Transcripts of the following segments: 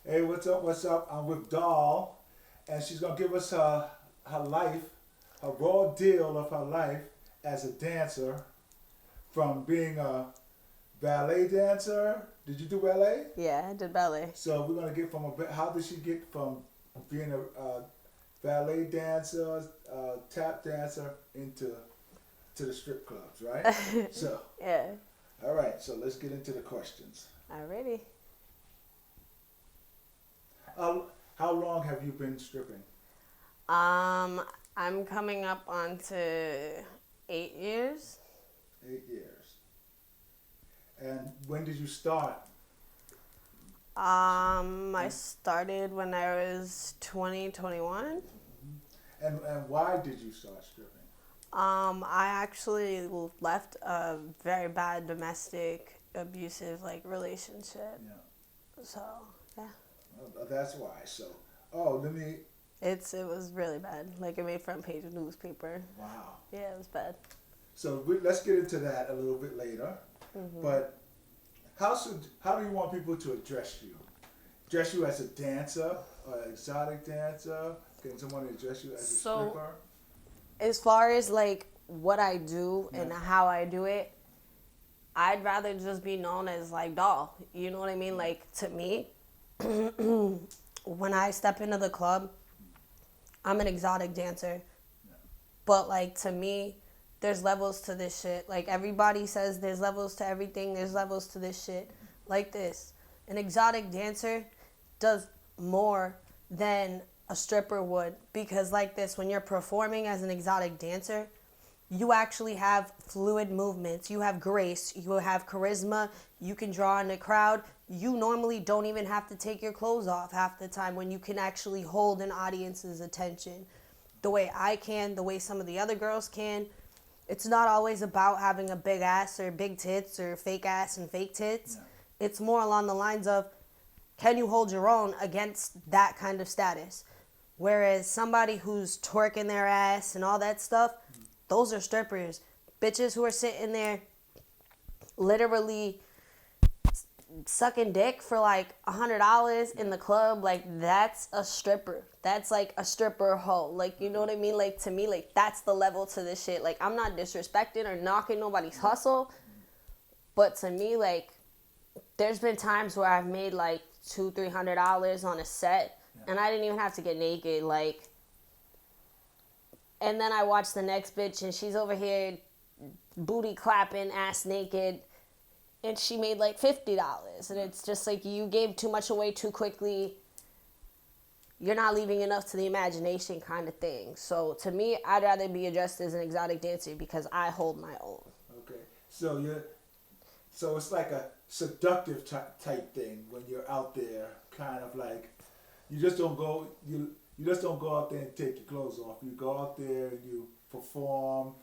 Hey, what's up? What's up? I'm with Doll, and she's gonna give us her life, a raw deal of her life as a dancer, from being a ballet dancer. Did you do ballet? Yeah, I did ballet. So we're gonna get from how did she get from being a ballet dancer, tap dancer into to the strip clubs, right? So, Yeah. all right. So let's get into the questions. Alrighty. How long have you been stripping? I'm coming up onto 8 years. 8 years. And when did you start? I started when I was 20, 21. And why did you start stripping? I actually left a very bad domestic abusive relationship. Yeah. So yeah. Well, that's why. So, oh, let me. It was really bad. Like it made front page of newspaper. Wow. Yeah, it was bad. So let's get into that a little bit later. Mm-hmm. But how do you want people to address you? Address you as a dancer, an exotic dancer? Can someone address you as a stripper? As far as what I do and how I do it, I'd rather just be known as Doll. You know what I mean? Like to me, when I step into the club, I'm an exotic dancer. But to me, there's levels to this shit. Like everybody says there's levels to everything, there's levels to this shit. Like this. An exotic dancer does more than a stripper would, because when you're performing as an exotic dancer, you actually have fluid movements, you have grace, you have charisma, you can draw in the crowd. You normally don't even have to take your clothes off half the time when you can actually hold an audience's attention the way I can, the way some of the other girls can. It's not always about having a big ass or big tits or fake ass and fake tits. Yeah. It's more along the lines of, can you hold your own against that kind of status? Whereas somebody who's twerking their ass and all that stuff, those are strippers. Bitches who are sitting there literally sucking dick for $100 in the club, that's a stripper. That's a stripper hoe. You know what I mean? To me, that's the level to this shit. I'm not disrespecting or knocking nobody's hustle, but to me, there's been times where I've made $200-$300 on a set, and I didn't even have to get naked. And then I watch the next bitch, and she's over here booty clapping, ass naked, and she made $50. And it's just you gave too much away too quickly. You're not leaving enough to the imagination kind of thing. So to me, I'd rather be addressed as an exotic dancer because I hold my own. Okay. So it's like a seductive type thing when you're out there, kind of you just don't go out there and take your clothes off. You go out there and you perform,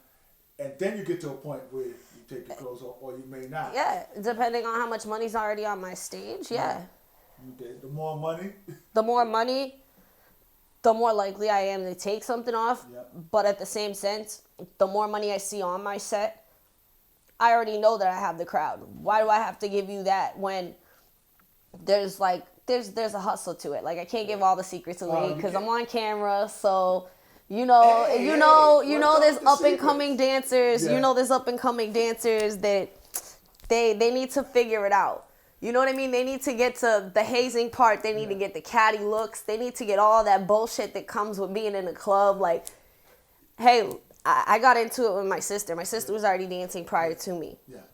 and then you get to a point where you take your clothes off, or you may not. Yeah, depending on how much money's already on my stage, yeah. The more money? The more money, the more likely I am to take something off. Yep. But at the same sense, the more money I see on my set, I already know that I have the crowd. Why do I have to give you that when there's a hustle to it? I can't give all the secrets away because I'm on camera, so you know there's up and coming dancers. Yeah. You know there's up and coming dancers that they need to figure it out. You know what I mean? They need to get to the hazing part. They need to get the catty looks. They need to get all that bullshit that comes with being in a club. Hey, I got into it with my sister. My sister was already dancing prior to me. Yeah.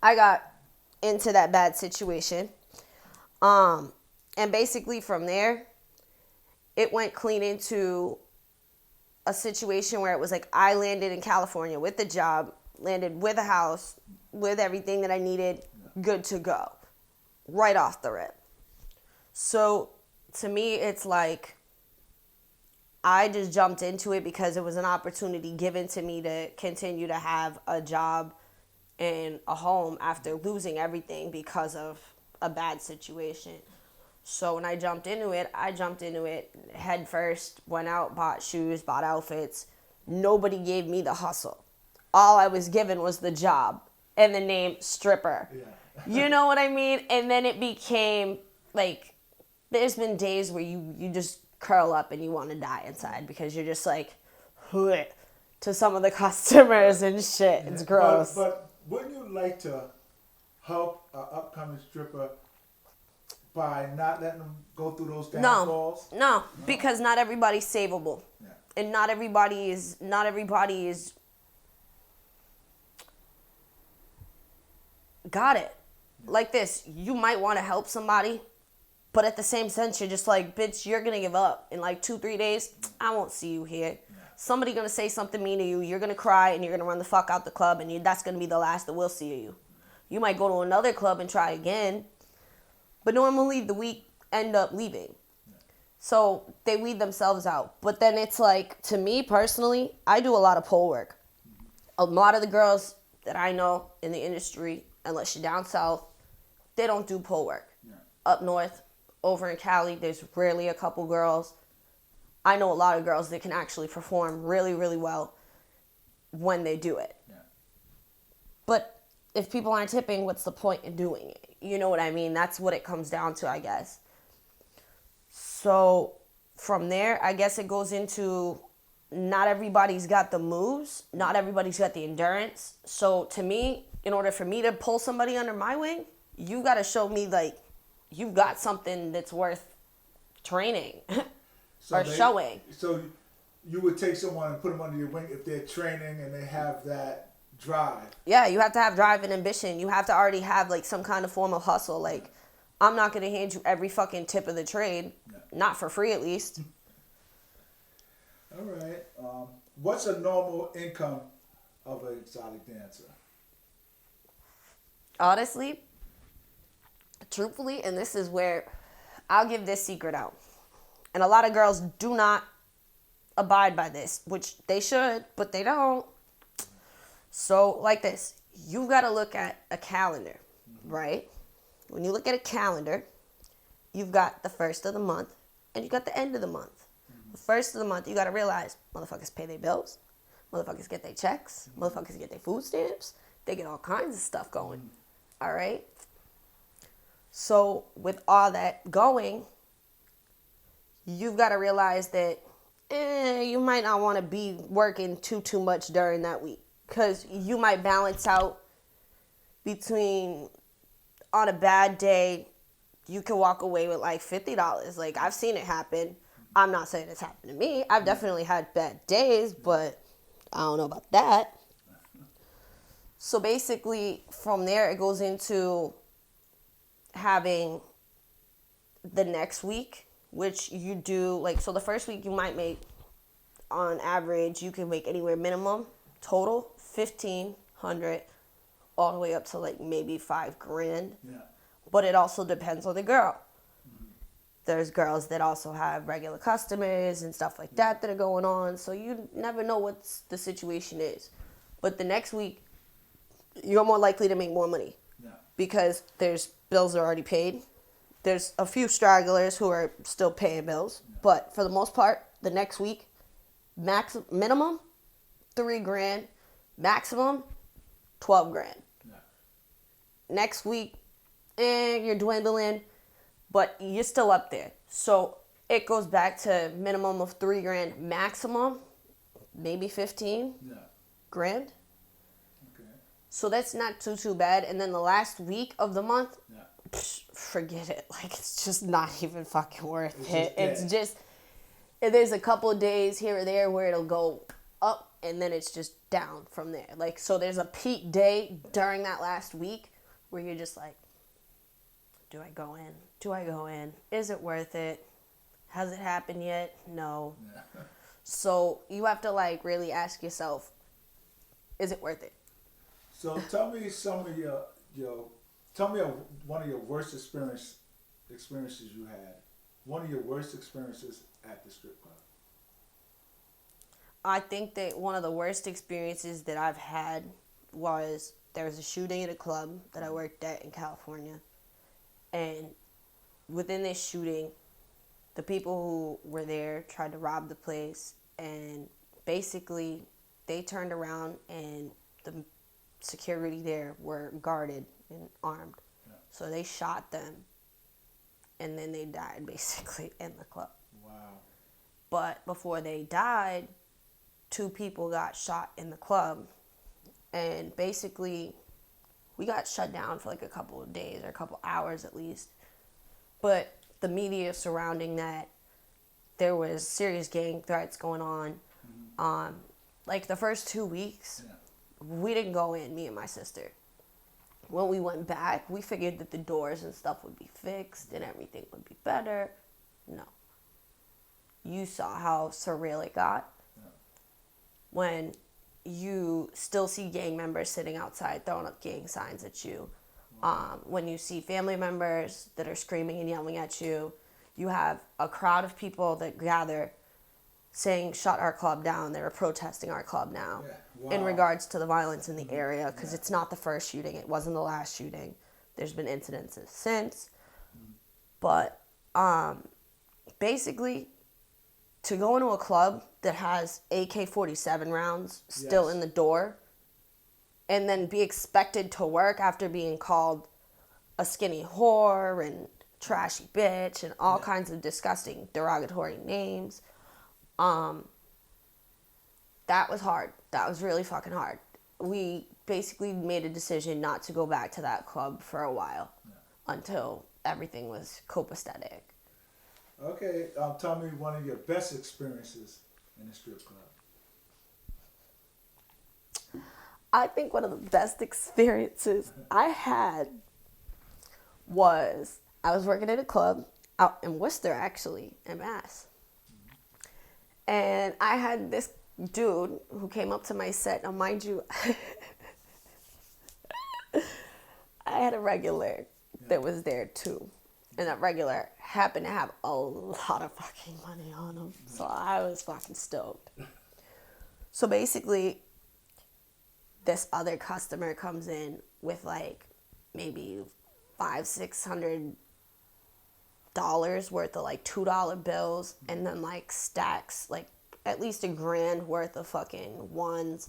I got into that bad situation. And basically from there, it went clean into a situation where it was I landed in California with the job, landed with a house, with everything that I needed, good to go, right off the rip. So to me, it's I just jumped into it because it was an opportunity given to me to continue to have a job and a home after losing everything because of a bad situation. So when I jumped into it head first, went out, bought shoes, bought outfits. Nobody gave me the hustle. All I was given was the job and the name stripper. Yeah. You know what I mean? And then it became there's been days where you just curl up and you want to die inside because you're just like, "Bleh," to some of the customers and shit. It's gross. But wouldn't you like to help an upcoming stripper by not letting them go through those downfalls? No, because not everybody's savable. Yeah. And not everybody is got it. Like this, you might want to help somebody, but at the same sense, you're just like, bitch, you're gonna give up in like 2-3 days. I won't see you here. Yeah. Somebody gonna say something mean to you. You're gonna cry and you're gonna run the fuck out the club, and that's gonna be the last that we'll see of you. You might go to another club and try again, but normally the week end up leaving. So they weed themselves out. But then it's like, to me personally, I do a lot of pole work. A lot of the girls that I know in the industry, unless you're down south, they don't do pole work. Yeah. Up north, over in Cali, there's rarely a couple girls. I know a lot of girls that can actually perform really, really well when they do it. Yeah. But if people aren't tipping, what's the point in doing it? You know what I mean? That's what it comes down to, I guess. So from there, I guess it goes into not everybody's got the moves. Not everybody's got the endurance. So to me, in order for me to pull somebody under my wing, you got to show me, like, you've got something that's worth training or showing. So you would take someone and put them under your wing if they're training and they have that drive. Yeah, you have to have drive and ambition. You have to already have, like, some kind of form of hustle. Like, I'm not going to hand you every fucking tip of the trade. No. Not for free, at least. All right. What's a normal income of an exotic dancer? Honestly, truthfully, and this is where I'll give this secret out. And a lot of girls do not abide by this, which they should, but they don't. So, like this, you've got to look at a calendar, right? When you look at a calendar, you've got the first of the month and you got the end of the month. The first of the month, you got to realize motherfuckers pay their bills, motherfuckers get their checks, motherfuckers get their food stamps, they get all kinds of stuff going. All right? So with all that going, you've got to realize that you might not want to be working too much during that week, because you might balance out between, on a bad day, you can walk away with like $50. Like, I've seen it happen. I'm not saying it's happened to me. I've definitely had bad days, but I don't know about that. So basically, from there, it goes into having the next week, which you do, like, so the first week you might make, on average, you can make anywhere minimum, total, $1,500, all the way up to, like, maybe $5,000. Yeah. But it also depends on the girl. Mm-hmm. There's girls that also have regular customers and stuff like that are going on, so you never know what the situation is. But the next week, you're more likely to make more money. Yeah. Because there's bills are already paid. There's a few stragglers who are still paying bills. Yeah. But for the most part, the next week, minimum, $3,000. Maximum, $12,000. Yeah. Next week, you're dwindling, but you're still up there. So it goes back to minimum of $3,000, maximum, maybe $15,000. Okay. So that's not too bad. And then the last week of the month, forget it. Like, it's just not even fucking worth it. It's just, there's a couple of days here or there where it'll go up and then it's just down from there. Like, so there's a peak day during that last week where you're just like, do I go in? Do I go in? Is it worth it? Has it happened yet? No. Yeah. So you have to, like, really ask yourself, is it worth it? So tell me some of one of your worst experiences you had. One of your worst experiences at the strip club. I think that one of the worst experiences that I've had was, there was a shooting at a club that I worked at in California. And within this shooting, the people who were there tried to rob the place. And basically, they turned around and the security there were guarded and armed. Yeah. So they shot them and then they died basically in the club. Wow. But before they died, 2 people got shot in the club, and basically we got shut down for like a couple of days or a couple hours at least. But the media surrounding that, there was serious gang threats going on. Like the first 2 weeks, we didn't go in, me and my sister. When we went back, we figured that the doors and stuff would be fixed and everything would be better. No. You saw how surreal it got. When you still see gang members sitting outside throwing up gang signs at you. When you see family members that are screaming and yelling at you. You have a crowd of people that gather saying, shut our club down. They were protesting our club now. Yeah. Wow. In regards to the violence in the area, because it's not the first shooting. It wasn't the last shooting. There's been incidences since. But basically, to go into a club that has AK-47 rounds still in the door and then be expected to work after being called a skinny whore and trashy bitch and all kinds of disgusting derogatory names, that was hard. That was really fucking hard. We basically made a decision not to go back to that club for a while until everything was copacetic. Okay, tell me one of your best experiences in a strip club. I think one of the best experiences I had was I was working at a club out in Worcester, actually, in Mass. And I had this dude who came up to my set. Now, mind you, I had a regular that was there too. And that regular happened to have a lot of fucking money on him. So I was fucking stoked. So basically, this other customer comes in with like maybe $500-600 worth of like $2 bills, and then like stacks, like at least $1,000 worth of fucking ones.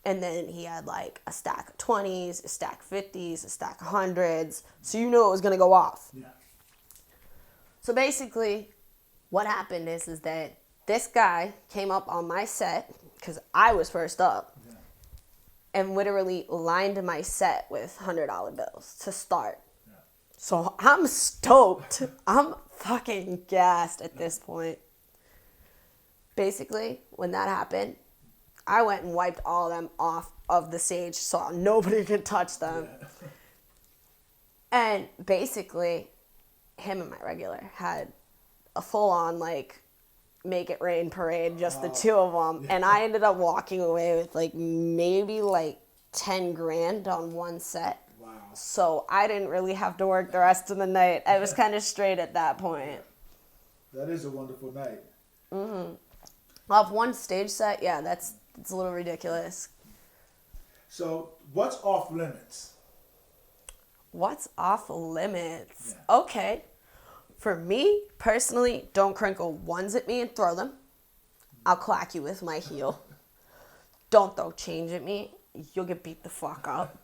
And then he had like a stack of 20s, a stack of 50s, a stack of 100s. So you knew it was gonna go off. Yeah. So basically, what happened is that this guy came up on my set, because I was first up, and literally lined my set with $100 bills to start. Yeah. So I'm stoked. I'm fucking gassed at this point. Basically, when that happened, I went and wiped all of them off of the stage so nobody could touch them. Yeah. And basically, him and my regular had a full-on, like, make it rain parade, just the two of them. Yeah. And I ended up walking away with, like, maybe, like, $10,000 on one set. Wow. So I didn't really have to work the rest of the night. I was kind of straight at that point. That is a wonderful night. Mm-hmm. Off one stage set, yeah, it's a little ridiculous. So what's off limits? What's off limits? Yeah. Okay. For me, personally, don't crinkle ones at me and throw them. I'll clack you with my heel. Don't throw change at me. You'll get beat the fuck up.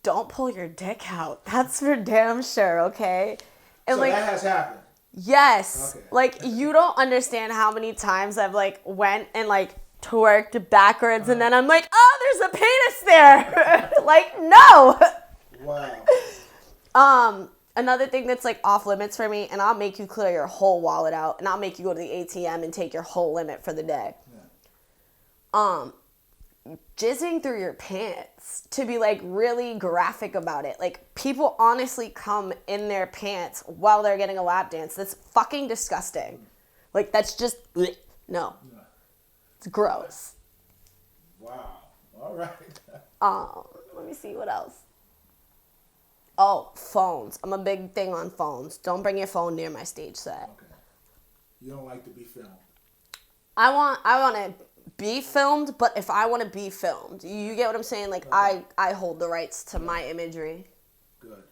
Don't pull your dick out. That's for damn sure, okay? And so that has happened? Yes. Okay. Like, you don't understand how many times I've, like, went and, like, twerked backwards, and then I'm like, oh, there's a penis there. Like, no. Wow. Another thing that's like off limits for me, and I'll make you clear your whole wallet out, and I'll make you go to the ATM and take your whole limit for the day. Yeah. Jizzing through your pants, to be like really graphic about it. Like, people honestly come in their pants while they're getting a lap dance. That's fucking disgusting. Like, that's just no. Yeah. It's gross. Wow. All right. Let me see what else. Oh, phones. I'm a big thing on phones. Don't bring your phone near my stage set. Okay. You don't like to be filmed. I want to be filmed, but if I want to be filmed, you get what I'm saying? Like, okay. I hold the rights to my imagery. Good.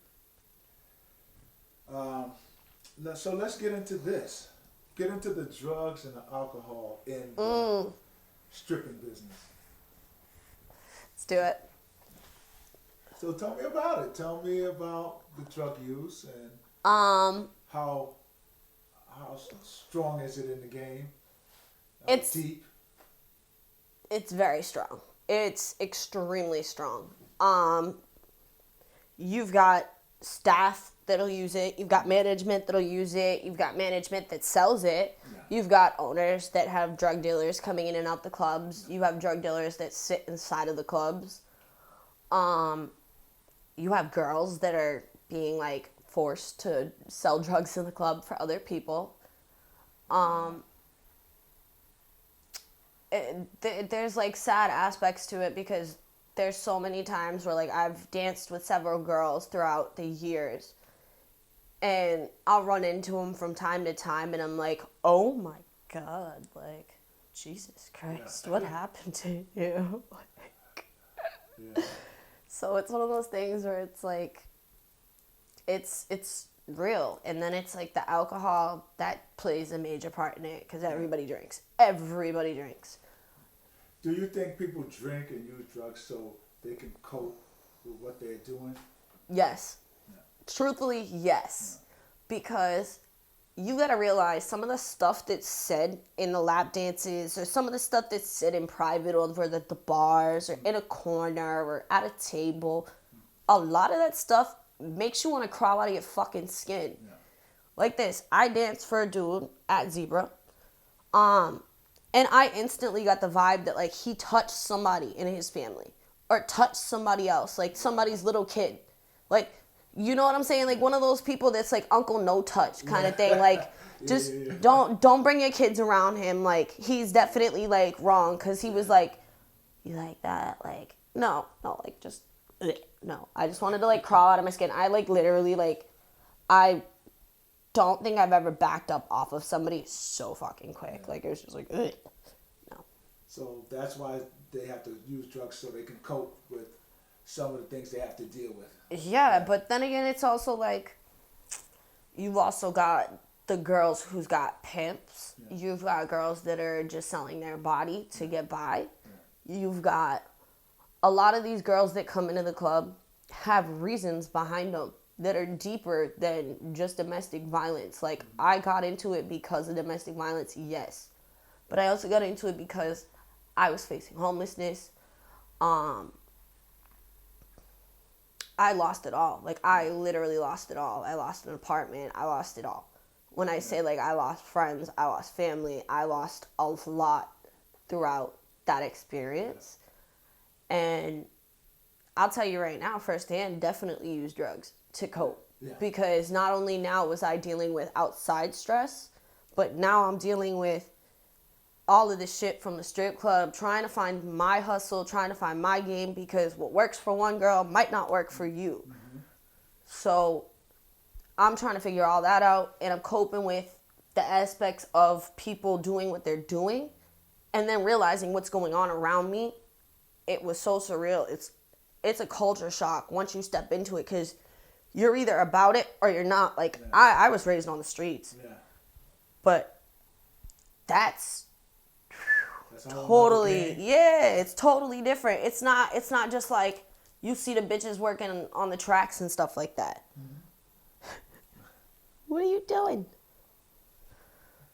So let's get into this. Get into the drugs and the alcohol in the stripping business. Let's do it. So tell me about it. Tell me about the drug use and how strong is it in the game? It's deep. It's very strong. It's extremely strong. You've got staff that'll use it. You've got management that'll use it. You've got management that sells it. Yeah. You've got owners that have drug dealers coming in and out the clubs. You have drug dealers that sit inside of the clubs. You have girls that are being like forced to sell drugs in the club for other people. There's like sad aspects to it because there's so many times where like I've danced with several girls throughout the years and I'll run into them from time to time and I'm like, oh my God, like, Jesus Christ, what happened to you? Yeah. So it's one of those things where it's like, it's real. And then it's like the alcohol, that plays a major part in it because everybody drinks. Everybody drinks. Do you think people drink and use drugs so they can cope with what they're doing? Yes. Yeah. Truthfully, yes. Yeah. Because you got to realize some of the stuff that's said in the lap dances or some of the stuff that's said in private over at the bars or in a corner or at a table, a lot of that stuff makes you want to crawl out of your fucking skin. Yeah. Like this, I danced for a dude at Zebra, and I instantly got the vibe that like he touched somebody in his family or touched somebody else, like somebody's little kid, like, you know what I'm saying? Like one of those people that's like Uncle No Touch kind of thing. Like just don't bring your kids around him. Like he's definitely like wrong because he was like, you like that? Like no, like just no. I just wanted to like crawl out of my skin. I like literally like I don't think I've ever backed up off of somebody so fucking quick. Yeah. Like it was just like no. So that's why they have to use drugs so they can cope with some of the things they have to deal with. Yeah, but then again, it's also like you've also got the girls who's got pimps. Yeah. You've got girls that are just selling their body to get by. Yeah. You've got a lot of these girls that come into the club have reasons behind them that are deeper than just domestic violence. Like, I got into it because of domestic violence, yes. But I also got into it because I was facing homelessness. I lost it all. Like, I literally lost it all. I lost an apartment. I lost it all. When I say, like, I lost friends, I lost family, I lost a lot throughout that experience. And I'll tell you right now, firsthand, definitely use drugs to cope. Yeah. Because not only now was I dealing with outside stress, but now I'm dealing with all of this shit from the strip club, trying to find my hustle, trying to find my game, because what works for one girl might not work for you. Mm-hmm. So I'm trying to figure all that out, and I'm coping with the aspects of people doing what they're doing, and then realizing what's going on around me. It was so surreal. It's a culture shock once you step into it, because you're either about it or you're not. Like, yeah. I was raised on the streets. Yeah. But that's totally, it's totally different. It's not just like you see the bitches working on the tracks and stuff like that. Mm-hmm. What are you doing?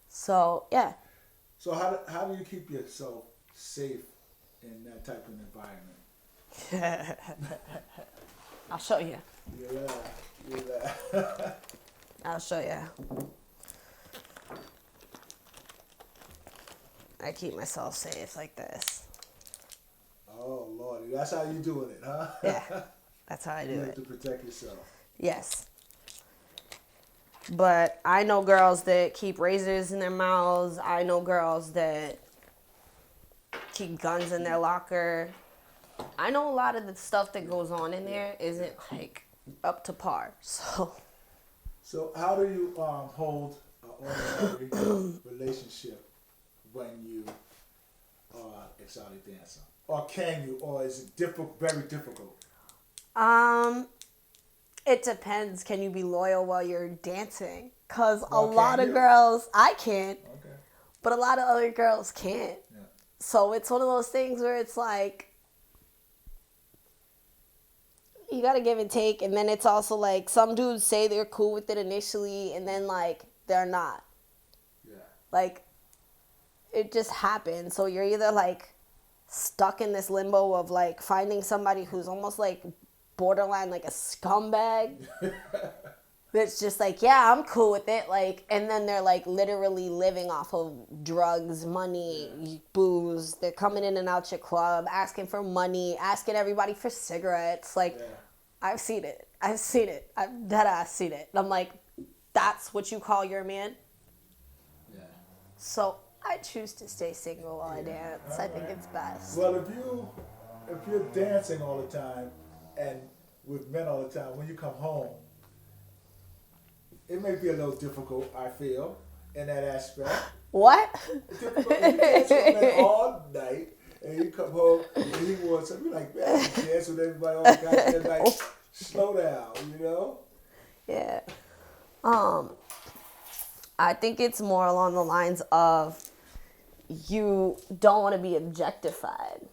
So, yeah. So how do you keep yourself safe in that type of environment? I'll show you. Yeah. I'll show you. I keep myself safe like this. Oh, Lordy. That's how you doing it, huh? Yeah. That's how I do it. You have to protect yourself. Yes. But I know girls that keep razors in their mouths. I know girls that keep guns in their locker. I know a lot of the stuff that goes on in there isn't, like, up to par. So how do you hold an ordinary relationship when you are exotic dancer? Or can you? Or is it very difficult? It depends. Can you be loyal while you're dancing? Because a lot of girls, I can't. Okay. But a lot of other girls can't. Yeah. So it's one of those things where it's like, you gotta give and take, and then it's also like some dudes say they're cool with it initially, and then like they're not. Yeah. Like it just happens. So you're either like stuck in this limbo of like finding somebody who's almost like borderline like a scumbag. It's just like, yeah, I'm cool with it. Like, and then they're like literally living off of drugs, money, booze. They're coming in and out your club, asking for money, asking everybody for cigarettes. Like, I've seen it. I've dead ass seen it. And I'm like, that's what you call your man? Yeah. So I choose to stay single while I dance. I think it's best. Well, if you're dancing all the time and with men all the time, when you come home, it may be a little difficult, I feel, in that aspect. What? It's difficult if you dance with men all night and you come home and he wants something. You're like, man, you dance with everybody all the goddamn night. Slow down, you know? Yeah. I think it's more along the lines of you don't want to be objectified.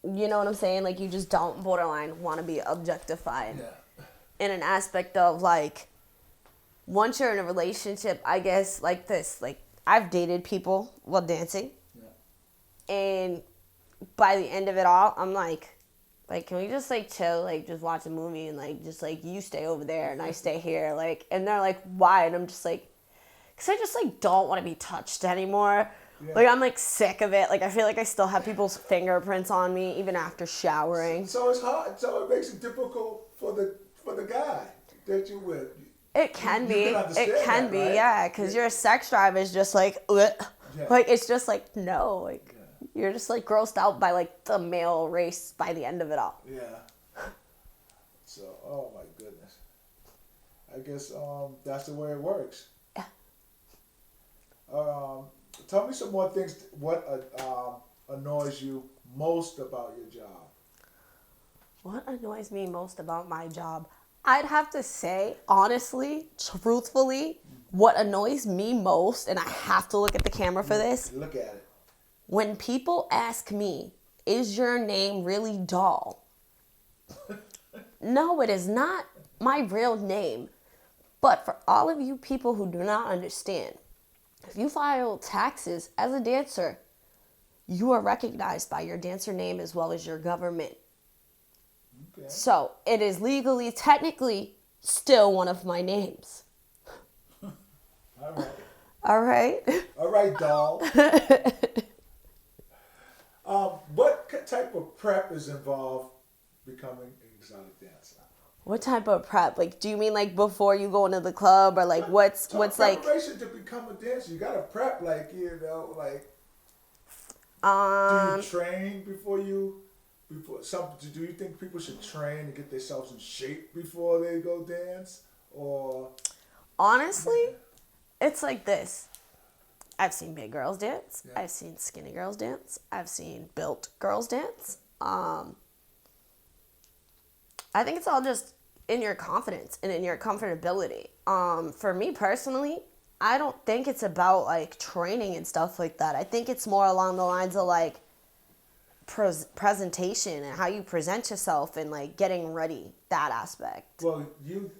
You know what I'm saying? Like, you just don't borderline want to be objectified. Yeah. In an aspect of, like, once you're in a relationship, I guess, like this. Like, I've dated people while dancing. Yeah. And by the end of it all, I'm like, can we just, like, chill? Like, just watch a movie and, like, just, like, you stay over there and I stay here. Like, and they're like, why? And I'm just like, because I just, like, don't want to be touched anymore. Yeah. Like, I'm, like, sick of it. Like, I feel like I still have people's fingerprints on me even after showering. So it's hard. So it makes it difficult for the guy that you're with. It can be. It can be, right? yeah. Because your sex drive is just, like, like, it's just, like, no. Like, you're just, like, grossed out by, like, the male race by the end of it all. Yeah. So, oh, my goodness. I guess that's the way it works. Yeah. Tell me some more things. What annoys you most about your job? What annoys me most about my job? I'd have to say, honestly, truthfully, what annoys me most, and I have to look at the camera for this. Look at it. When people ask me, is your name really Doll? No, it is not my real name. But for all of you people who do not understand, if you file taxes as a dancer, you are recognized by your dancer name as well as your government. Okay. So it is legally, technically, still one of my names. All right. All right. All right, Doll. What type of prep is involved becoming an exotic dancer? What type of prep? Like, do you mean like before you go into the club, or like what's like preparation to become a dancer? You gotta prep, like, you know, like. Do you train before you? Do you think people should train to get themselves in shape before they go dance, or? Honestly, it's like this. I've seen big girls dance. Yeah. I've seen skinny girls dance. I've seen built girls dance. I think it's all just in your confidence and in your comfortability. For me personally, I don't think it's about like training and stuff like that. I think it's more along the lines of like presentation and how you present yourself and like getting ready, that aspect. Well, you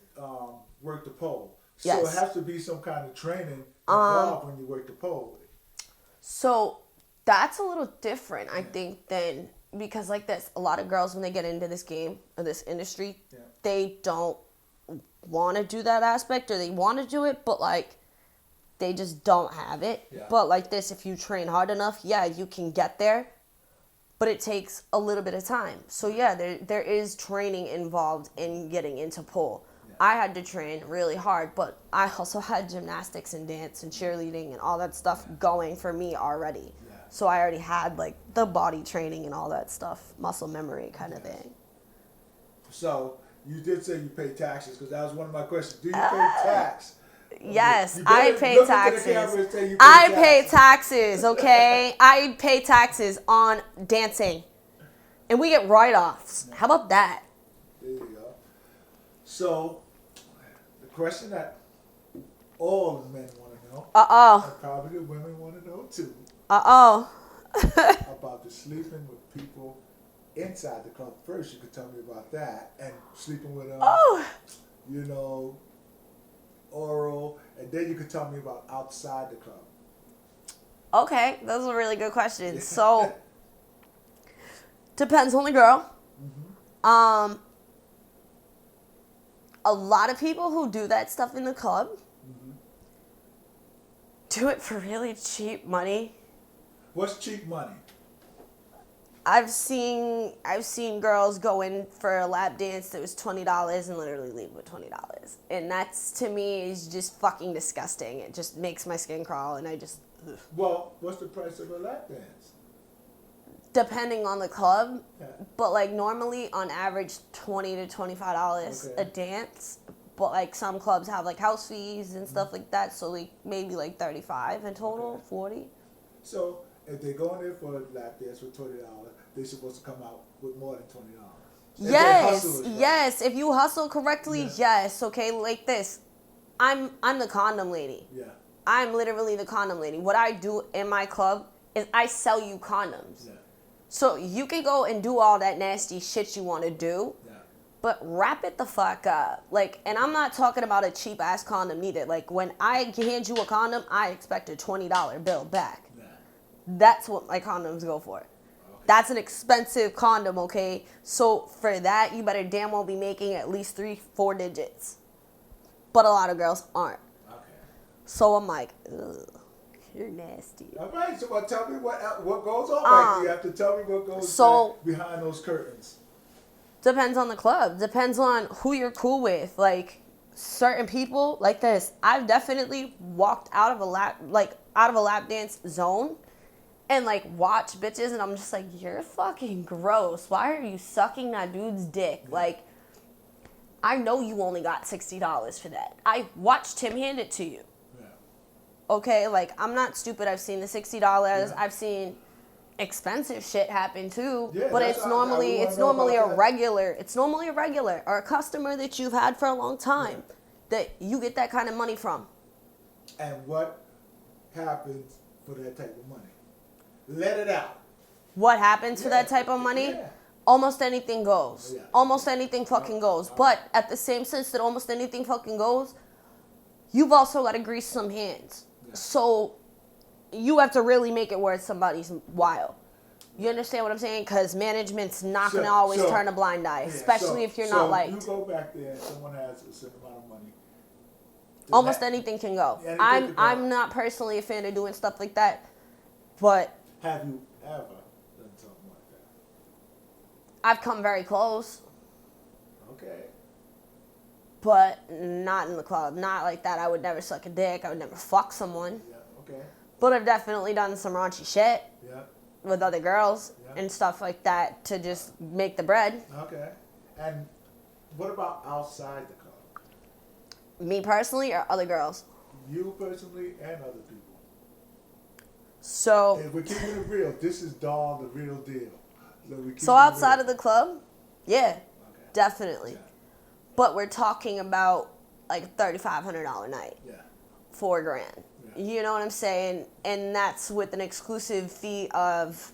work the pole. So Yes. it has to be some kind of training involved when you work the pole. So that's a little different, I think, than, because like this, a lot of girls when they get into this game or this industry, they don't want to do that aspect, or they want to do it, but like they just don't have it. Yeah. But like this, if you train hard enough, you can get there, but it takes a little bit of time. So there is training involved in getting into pole. I had to train really hard, but I also had gymnastics and dance and cheerleading and all that stuff going for me already. Yeah. So I already had like the body training and all that stuff, muscle memory kind of thing. So you did say you pay taxes, because that was one of my questions. Do you pay tax? Yes, I pay taxes. I pay taxes, okay? I pay taxes on dancing. And we get write-offs. How about that? There you go. So, the question that all the men want to know, and probably the women want to know too, about the sleeping with people inside the club first. You could tell me about that and sleeping with them. Oh. You know, oral, and then you could tell me about outside the club. Okay, those are really good questions. So, depends on the girl. Mm-hmm. A lot of people who do that stuff in the club do it for really cheap money. What's cheap money? I've seen girls go in for a lap dance that was $20 and literally leave with $20. And that's, to me, is just fucking disgusting. It just makes my skin crawl, and I just... Ugh. Well, what's the price of a lap dance? Depending on the club, Yeah. but like normally on average $20 to $25 a dance. But like some clubs have like house fees and stuff like that, so like maybe like $35 in total, $40. So if they go in there for a lap dance for $20, they're supposed to come out with more than $20. Yes, yes. If you hustle correctly, yes. Okay, like this. I'm the condom lady. Yeah. I'm literally the condom lady. What I do in my club is I sell you condoms. Yeah. So you can go and do all that nasty shit you want to do, but wrap it the fuck up. Like, and I'm not talking about a cheap ass condom neither. Like, when I hand you a condom, I expect a $20 bill back. Yeah. That's what my condoms go for. Okay. That's an expensive condom, okay? So for that, you better damn well be making at least 3-4 digits. But a lot of girls aren't. Okay. So I'm like, ugh. You're nasty. All right, so tell me what goes on back there. You have to tell me what goes behind those curtains. Depends on the club. Depends on who you're cool with. Like, certain people, like this. I've definitely walked out of a lap dance zone and like watched bitches, and I'm just like, you're fucking gross. Why are you sucking that dude's dick? Yeah. Like, I know you only got $60 for that. I watched him hand it to you. Okay, like, I'm not stupid. I've seen the $60. Yeah. I've seen expensive shit happen too. Yeah, but it's normally a regular or a customer that you've had for a long time that you get that kind of money from. And what happens for that type of money? Let it out. What happens for that type of money? Yeah. Almost anything goes. Yeah. Almost anything fucking goes. But at the same sense that almost anything fucking goes, you've also got to grease some hands. So you have to really make it worth somebody's while. You understand what I'm saying? Because management's not going to always turn a blind eye, especially if you're not liked. You go back there and someone has a certain amount of money. Almost anything can go. I'm not personally a fan of doing stuff like that, but... Have you ever done something like that? I've come very close. Okay. But not in the club. Not like that. I would never suck a dick. I would never fuck someone. Yeah, okay. But I've definitely done some raunchy shit with other girls and stuff like that to just make the bread. Okay. And what about outside the club? Me personally or other girls? You personally and other people. So... If we're keeping it real, this is Dawn, the real deal. So outside of the club? Yeah, definitely. Yeah. But we're talking about like a $3,500 night. Yeah. $4,000. Yeah. You know what I'm saying? And that's with an exclusive fee of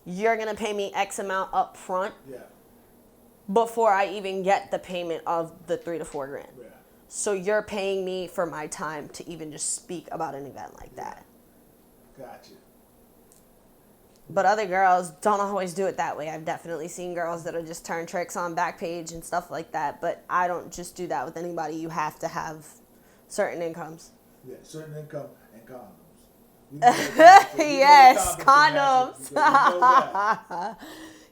you're going to pay me X amount up front before I even get the payment of the $3,000 to $4,000. Yeah. So you're paying me for my time to even just speak about an event like that. Gotcha. But other girls don't always do it that way. I've definitely seen girls that'll just turn tricks on Backpage and stuff like that. But I don't just do that with anybody. You have to have certain incomes. Yeah, certain income and condoms. Yes, condoms.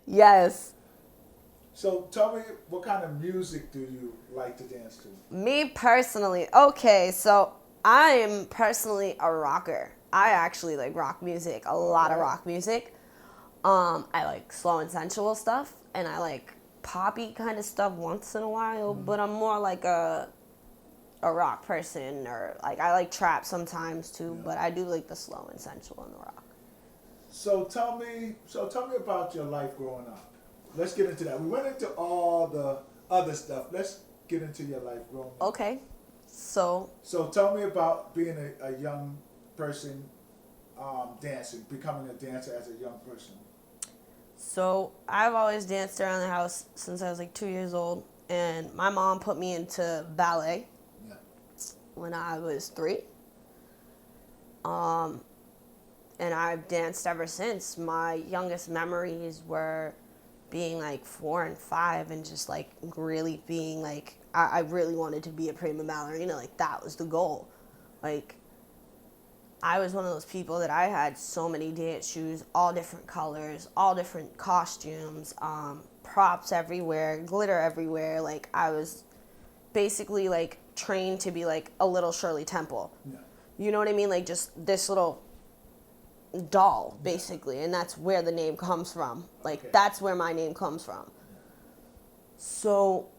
Yes. So tell me, what kind of music do you like to dance to? Me personally, okay, so I'm personally a rocker. I actually like rock music, a lot of rock music. I like slow and sensual stuff, and I like poppy kind of stuff once in a while, but I'm more like a rock person, or like I like trap sometimes too, but I do like the slow and sensual and the rock. So tell me about your life growing up. Let's get into that. We went into all the other stuff. Let's get into your life growing up. Okay. So tell me about being a young person dancing, becoming a dancer as a young person. So I've always danced around the house since I was like 2 years old, and my mom put me into ballet Yeah. when I was 3. And I've danced ever since. My youngest memories were being like 4 and 5 and just like really being like, I really wanted to be a prima ballerina. Like that was the goal. Like I was one of those people that I had so many dance shoes, all different colors, all different costumes, props everywhere, glitter everywhere. Like I was basically like trained to be like a little Shirley Temple. Yeah. You know what I mean? Like just this little doll, basically. And that's where the name comes from. Like Okay. that's where my name comes from. So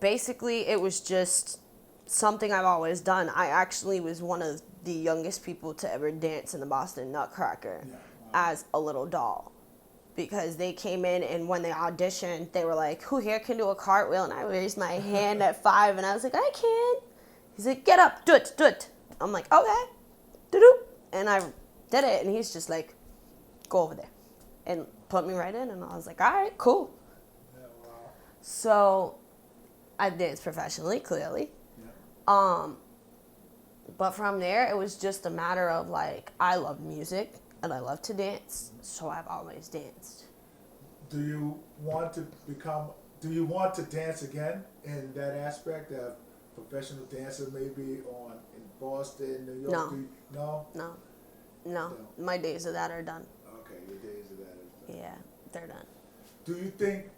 basically it was just something I've always done. I actually was one of the youngest people to ever dance in the Boston Nutcracker as a little doll. Because they came in and when they auditioned, they were like, who here can do a cartwheel? And I raised my hand at 5 and I was like, I can. He's like, get up, do it, do it. I'm like, okay, do-do. And I did it and he's just like, go over there. And put me right in and I was like, all right, cool. Yeah, wow. So I danced professionally, clearly. Yeah. But from there, it was just a matter of like, I love music and I love to dance, so I've always danced. Do you want to dance again in that aspect of professional dancer, maybe in Boston, New York? No. No? No. My days of that are done. Okay, your days of that is done. Yeah, they're done. Do you think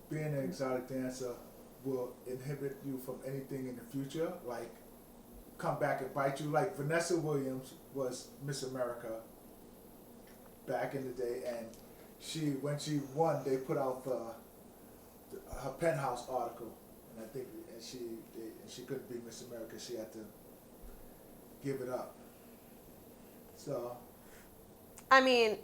being an exotic dancer will inhibit you from anything in the future? Like, come back and bite you? Like, Vanessa Williams was Miss America back in the day, and when she won, they put out her Penthouse article, and I think she couldn't be Miss America. She had to give it up. So, I mean,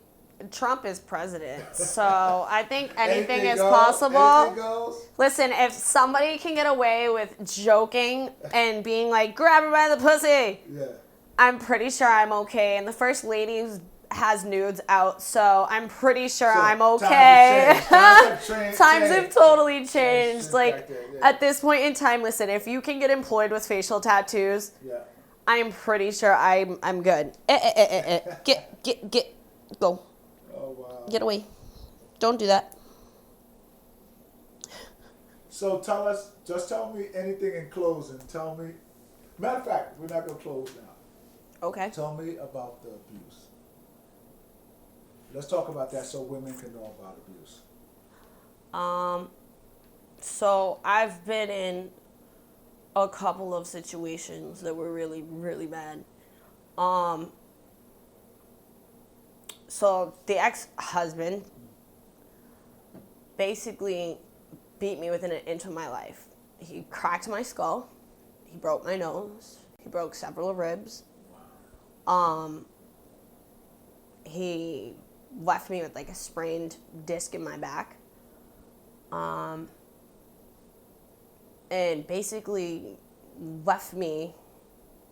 Trump is president, so I think anything is goes, possible. anything goes. Listen, if somebody can get away with joking and being like, grab her by the pussy, Yeah. I'm pretty sure I'm okay. And the first lady has nudes out, so I'm pretty sure So, I'm okay. Times Times have totally changed. Like, back there, yeah. at this point in time, listen, if you can get employed with facial tattoos, Yeah. I'm pretty sure I'm good. Get, go. Oh, wow. Get away. Don't do that. So just tell me anything in closing. Tell me, matter of fact, we're not going to close now. Okay. Tell me about the abuse. Let's talk about that so women can know about abuse. So I've been in a couple of situations that were really, really bad. So the ex-husband basically beat me within an inch of my life. He cracked my skull. He broke my nose. He broke several ribs. He left me with like a sprained disc in my back. And basically left me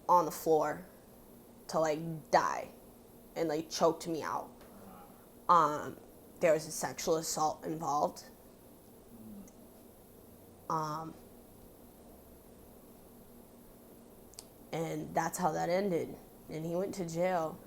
on the floor to like die and like choked me out. There was a sexual assault involved. And that's how that ended. And he went to jail.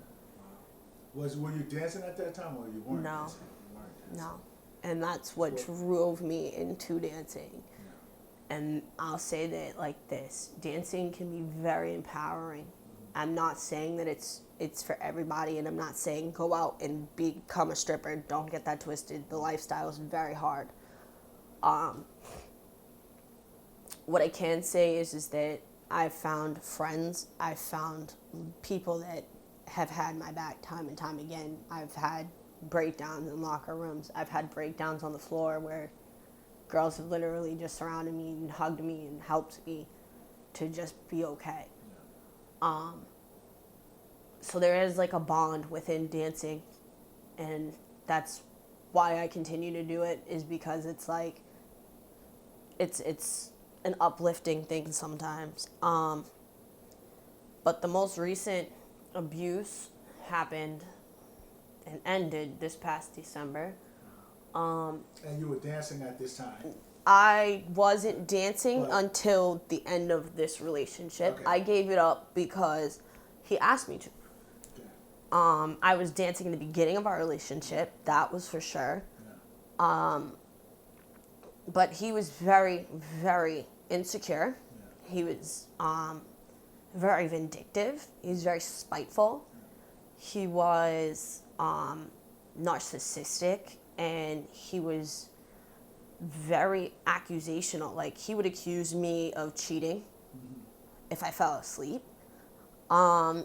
Were you dancing at that time, or you weren't No. dancing? You weren't dancing. No. And that's what drove me into dancing. Yeah. And I'll say that like this, dancing can be very empowering. I'm not saying that it's for everybody, and I'm not saying go out and become a stripper. Don't get that twisted. The lifestyle is very hard. What I can say is that I've found friends, I've found people that have had my back time and time again. I've had breakdowns in locker rooms. I've had breakdowns on the floor where girls have literally just surrounded me and hugged me and helped me to just be okay. So there is like a bond within dancing, and that's why I continue to do it, is because it's like it's an uplifting thing sometimes. But the most recent abuse happened and ended this past December. And you were dancing at this time. I wasn't dancing But- until the end of this relationship. Okay. I gave it up because he asked me to. Okay. I was dancing in the beginning of our relationship, that was for sure. Yeah. But he was very, very insecure. Yeah. He was very vindictive. He was very spiteful. He was narcissistic, and he was very accusational. Like, he would accuse me of cheating if I fell asleep.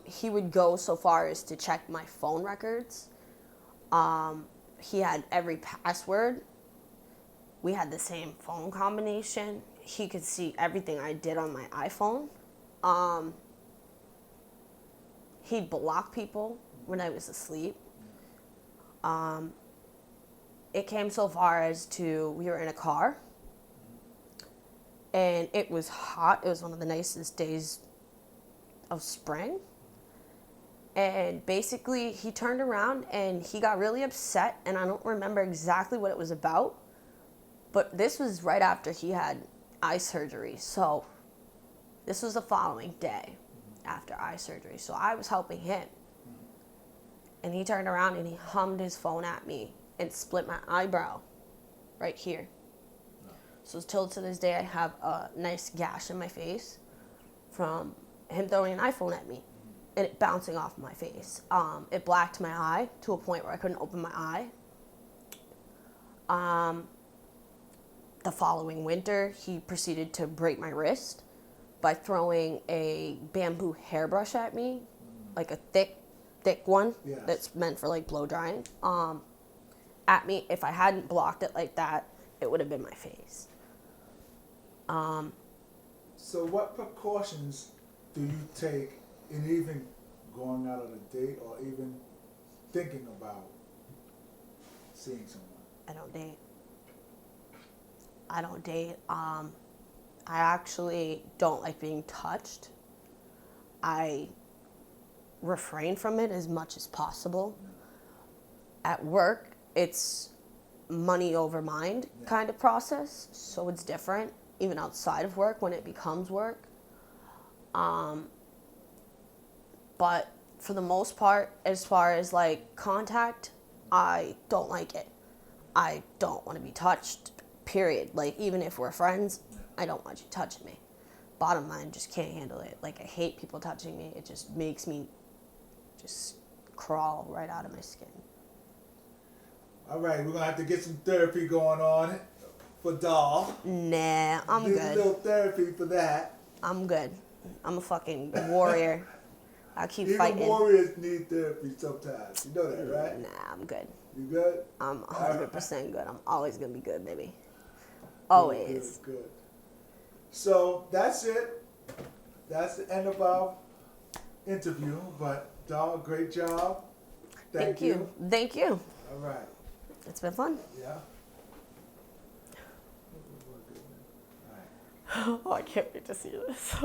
He would go so far as to check my phone records. He had every password. We had the same phone combination. He could see everything I did on my iPhone. He'd block people when I was asleep. It came so far as to, we were in a car, and it was hot. It was one of the nicest days of spring. And basically, he turned around and he got really upset, and I don't remember exactly what it was about, but this was right after he had eye surgery. So this was the following day after eye surgery. So I was helping him, and he turned around and he hummed his phone at me and split my eyebrow right here. So till to this day, I have a nice gash in my face from him throwing an iPhone at me and it bouncing off my face. It blacked my eye to a point where I couldn't open my eye. The following winter, he proceeded to break my wrist by throwing a bamboo hairbrush at me, like a thick one. Yes. That's meant for like blow drying. At me. If I hadn't blocked it like that, it would have been my face. So what precautions do you take in even going out on a date or even thinking about seeing someone? I don't date. I actually don't like being touched. I refrain from it as much as possible. At work, it's money over mind kind of process, so it's different even outside of work when it becomes work. But for the most part, as far as like contact, I don't like it. I don't want to be touched, period. Like, even if we're friends, I don't want you touching me. Bottom line, just can't handle it. Like, I hate people touching me. It just makes me just crawl right out of my skin. All right, we're gonna have to get some therapy going on for Doll. Nah, I'm Need a good. little therapy for that. I'm good. I'm a fucking warrior. I keep Even fighting. warriors need therapy sometimes. You know that, right? Nah, I'm good. You good? I'm 100% good. I'm always gonna be good, baby. Always. Good. So that's it. That's the end of our interview. But Doll, great job. Thank you. Thank you. All right. It's been fun. Yeah. Oh, I can't wait to see this.